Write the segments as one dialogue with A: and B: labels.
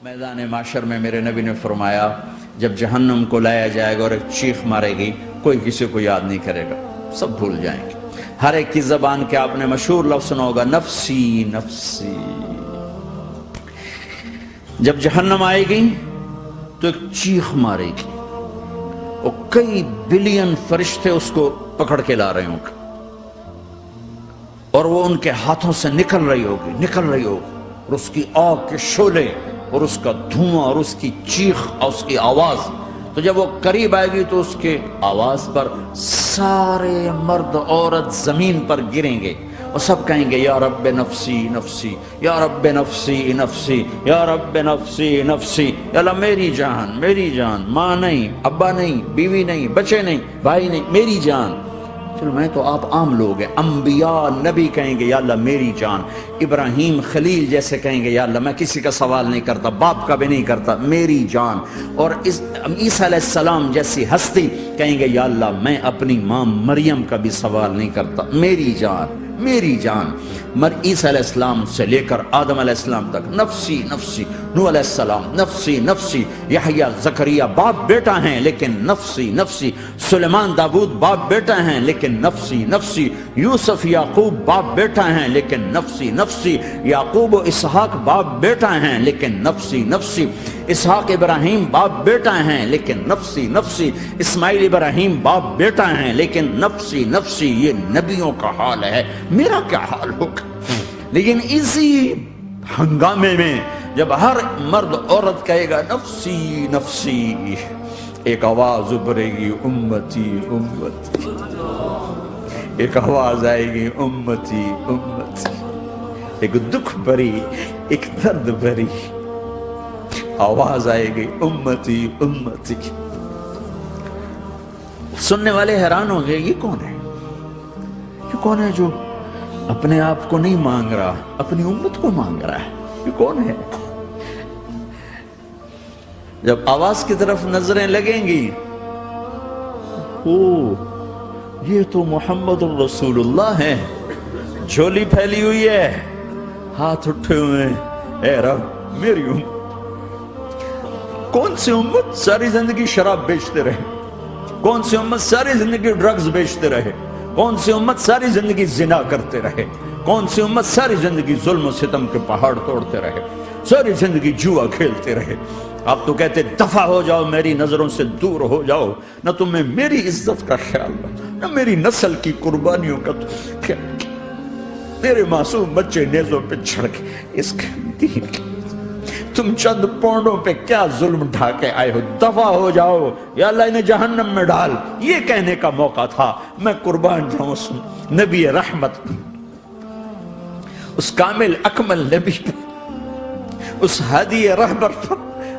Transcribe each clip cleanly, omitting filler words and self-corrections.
A: میدان معاشر میں میرے نبی نے فرمایا جب جہنم کو لایا جائے گا اور ایک چیخ مارے گی، کوئی کسی کو یاد نہیں کرے گا، سب بھول جائیں گے۔ ہر ایک کی زبان کے آپ نے مشہور لفظ سنا ہوگا، نفسی نفسی۔ جب جہنم آئے گی تو ایک چیخ مارے گی اور کئی بلین فرشتے اس کو پکڑ کے لا رہے ہوں گے اور وہ ان کے ہاتھوں سے نکل رہی ہوگی اور اس کی آگ کے شعلے اور اس کا دھواں اور اس کی چیخ اور اس کی آواز، تو جب وہ قریب آئے گی تو اس کے آواز پر سارے مرد عورت زمین پر گریں گے اور سب کہیں گے یا رب نفسی نفسی، یا رب نفسی نفسی، یا رب نفسی نفسی، یا اللہ میری جان، ماں نہیں، ابا نہیں، بیوی نہیں، بچے نہیں، بھائی نہیں، میری جان۔ چلو میں تو آپ عام لوگ ہیں، انبیاء نبی کہیں گے یا اللہ میری جان، ابراہیم خلیل جیسے کہیں گے یا اللہ میں کسی کا سوال نہیں کرتا، باپ کا بھی نہیں کرتا، میری جان، اور عیسیٰ علیہ السلام جیسی ہستی کہیں گے یا اللہ میں اپنی ماں مریم کا بھی سوال نہیں کرتا، میری جان میری جان۔ عیسیٰ علیہ السلام سے لے کر آدم علیہ السلام تک نفسی نفسی، نوح علیہ السلام نفسی نفسی، یحییٰ زکریا باپ بیٹا ہیں لیکن نفسی نفسی، سلیمان داؤد باپ بیٹا ہیں لیکن نفسی نفسی، یوسف یعقوب باپ بیٹا ہیں لیکن نفسی نفسی، یعقوب و اسحاق باپ بیٹا ہیں لیکن نفسی نفسی، اسحاق ابراہیم باپ بیٹا ہیں لیکن نفسی نفسی، اسماعیل ابراہیم باپ بیٹا ہیں لیکن نفسی نفسی۔ یہ نبیوں کا حال ہے، میرا کیا حال ہوگا؟ لیکن اسی ہنگامے میں جب ہر مرد عورت کہے گا نفسی نفسی، ایک آواز ابھرے گی امتی امتی، ایک آواز آئے گی امتی امتی، ایک دکھ بھری ایک درد بھری آواز آئے گی امتی امتی۔ سننے والے حیران ہوں گے یہ کون ہے؟ یہ کون ہے جو اپنے آپ کو نہیں مانگ رہا، اپنی امت کو مانگ رہا ہے؟ یہ کون ہے؟ جب آواز کی طرف نظریں لگیں گی، یہ تو محمد الرسول اللہ ہے، جھولی پھیلی ہوئی ہے، ہاتھ اٹھے ہوئے ہیں، اے رب میری امت۔ کون سی امت ساری زندگی شراب بیچتے رہے؟ کون سی امت ساری زندگی ڈرگز بیچتے رہے؟ کون سی امت ساری زندگی زنا کرتے رہے؟ کون سی امت ساری زندگی ظلم و ستم کے پہاڑ توڑتے رہے؟ ساری زندگی جوا کھیلتے رہے؟ آپ تو کہتے دفع ہو جاؤ، میری نظروں سے دور ہو جاؤ، نہ تمہیں میری عزت کا خیال نہ میری نسل کی قربانیوں کا خیال، تیرے معصوم بچے نیزوں پہ چڑھ کے اس کے دین کے تم چند پونڈوں پہ کیا ظلم ڈھا کے آئے ہو؟ دفع ہو جاؤ، یا اللہ انہیں جہنم میں ڈال۔ یہ کہنے کا موقع تھا، میں قربان جاؤں اس نبی رحمت پر، اس کامل اکمل نبی پر، اس ہادی رہبر پر۔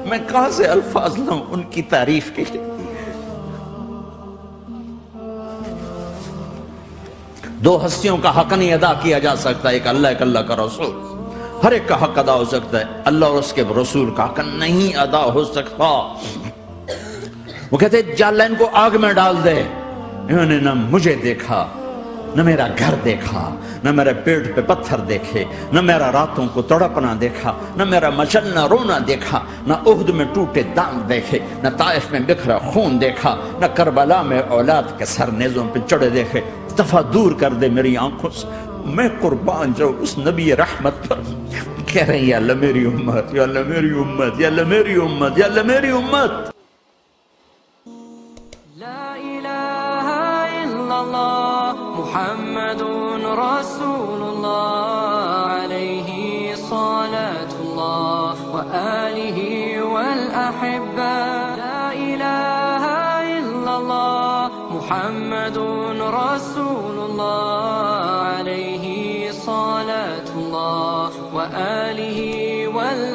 A: میں کہاں سے الفاظ لاؤں ان کی تعریف کے لیے؟ دو ہستیوں کا حق نہیں ادا کیا جا سکتا، ایک اللہ، ایک اللہ کا رسول۔ ہر ایک کا حق ادا ہو سکتا ہے، اللہ اور اس کے رسول کا حق نہیں ادا ہو سکتا۔ وہ کہتے جا اللہ ان کو آگ میں ڈال دے، انہوں نے نہ مجھے دیکھا، نہ میرا گھر دیکھا، نہ میرے پیٹ پہ پتھر دیکھے، نہ میرا راتوں کو تڑپنا دیکھا، نہ میرا مچلنا رونا دیکھا، نہ احد میں ٹوٹے دانت دیکھے، نہ طائف میں بکھرا خون دیکھا، نہ کربلا میں اولاد کے سر نیزوں پہ چڑھے دیکھے۔ دفعہ دور کر دے میری آنکھوں سے، میں قربان جاؤں اس نبی رحمت پر۔ کہہ رہے ہیں یا اللہ میری امت، یا اللہ میری امت، یا اللہ میری امت، یا اللہ میری امت۔
B: لا الہ الا اللہ محمد رسول اللہ علیہ صلاة اللہ وآلہ والأحبہ۔ لا الہ الا اللہ محمد رسول اللہ علیہ صلاة اللہ وآلہ والأحبہ۔